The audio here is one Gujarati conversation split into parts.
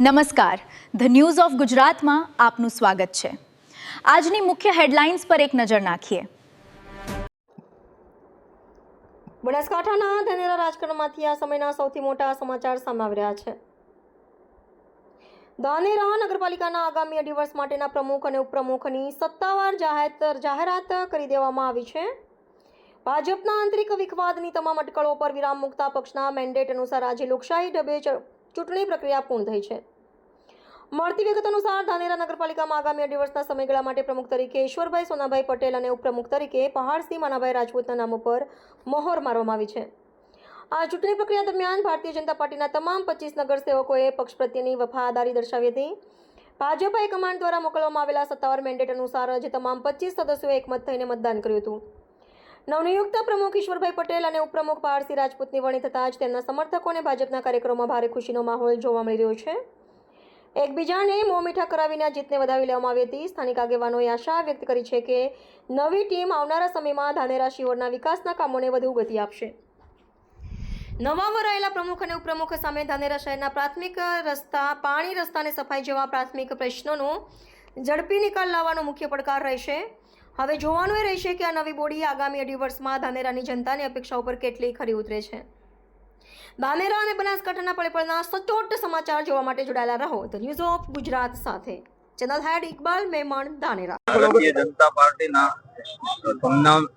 નમસ્કાર, ધ ન્યૂઝ ઓફ ગુજરાતમાં આપનું સ્વાગત છે। આજની મુખ્ય હેડલાઇન્સ પર એક નજર નાખીએ। બનાસકાંઠાના ધાનેરા રાજકારણમાંથી આ સમયના સૌથી મોટા સમાચાર સામે આવી રહ્યા છે। ધાનેરા નગરપાલિકાના આગામી 2 વર્ષ માટેના પ્રમુખ અને ઉપપ્રમુખની સત્તાવાર જાહેરાત કરી દેવામાં આવી છે। ભાજપના આંતરિક વિખવાદની તમામ અટકળો પર વિરામ મૂકતા પક્ષના મેન્ડેટ અનુસાર આજે લોકશાહી ઢબે ચૂંટણી પ્રક્રિયા પૂર્ણ થઈ છે। મળતી વિગત અનુસાર ધાનેરા નગરપાલિકામાં આગામી 2 વર્ષના સમયગાળા માટે પ્રમુખ તરીકે ઈશ્વરભાઈ સોનાભાઈ પટેલ અને ઉપપ્રમુખ તરીકે પહાડસિંહ માનાભાઈ રાજપૂતના નામો પર મહોર મારવામાં આવી છે। આ ચૂંટણી પ્રક્રિયા દરમિયાન ભારતીય જનતા પાર્ટીના તમામ 25 નગરસેવકોએ પક્ષ પ્રત્યેની વફાદારી દર્શાવી હતી। ભાજપ હાઈકમાન્ડ દ્વારા મોકલવામાં આવેલા સત્તાવાર મેન્ડેટ અનુસાર આજે તમામ 25 સદસ્યોએ એકમત થઈને મતદાન કર્યું હતું। નવનિયુક્ત પ્રમુખ ઈશ્વરભાઈ પટેલ અને ઉપપ્રમુખ પહાડસિંહ રાજપૂતની વરણી થતાં જ તેમના સમર્થકો અને ભાજપના કાર્યકરોમાં ભારે ખુશીનો માહોલ જોવા મળી રહ્યો છે। એકબીજાને મોં મીઠા કરાવીને આ જીતને વધાવી લેવામાં આવી હતી। સ્થાનિક આગેવાનોએ આશા વ્યક્ત કરી છે કે નવી ટીમ આવનારા સમયમાં ધાનેરા શિહોરના વિકાસના કામોને વધુ ગતિ આપશે। નવા વરાયેલા પ્રમુખ અને ઉપપ્રમુખ સામે ધાનેરા શહેરના પ્રાથમિક રસ્તા, પાણી, રસ્તા અને સફાઈ જેવા પ્રાથમિક પ્રશ્નોનો ઝડપી નિકાલ લાવવાનો મુખ્ય પડકાર રહેશે। હવે જોવાનું એ રહેશે કે આ નવી બોડી આગામી 2 વર્ષમાં ધાનેરાની જનતાની અપેક્ષાઓ પર કેટલી ખરી ઉતરે છે। ધાનેરા અને બનાસકાંઠાના પળેપળના સચોટ સમાચાર જોવા માટે જોડાયેલા રહો ધ ન્યૂઝ ઓફ ગુજરાત સાથે। Channel head Iqbal Memon, Dhanera. ભારતીય જનતા પાર્ટીના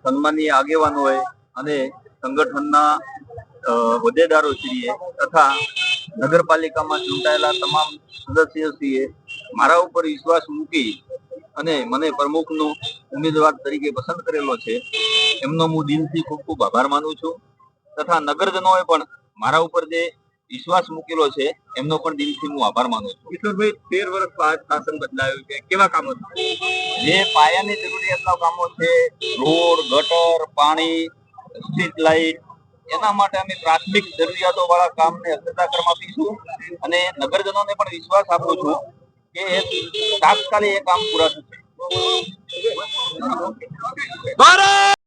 સન્માનીય આગેવાનોએ અને સંગઠનના હોદ્દેદારોશ્રીએ તથા નગરપાલિકામાં ચૂંટાયેલા તમામ સદસ્યશ્રીએ મારા ઉપર વિશ્વાસ મૂકી અને મને પ્રમુખનો ઉમેદવાર તરીકે પસંદ કરેલો છે, એમનો હું દિલથી ખૂબ ખૂબ આભાર માનું છું તથા નગરજનોએ પણ મારા ઉપર જે વિશ્વાસ મૂકેલો છે એમનો પણ દિલથી હું આભાર માનું છું। ઈશ્વરભાઈ 13 વર્ષ બાદ શાસન બદલાયું છે, કેવા કામો જે પાયાની જરૂરિયાતના કામો છે, રોડ, ગટર, પાણી, સ્ટ્રીટ લાઇટ, એના માટે અમે પ્રાથમિક જરૂરિયાતો વાળા કામને અગ્રતા આપીશું અને નગરજનોને પણ વિશ્વાસ આપું છું કે તાત્કાલિક એ કામ પૂરા થશે।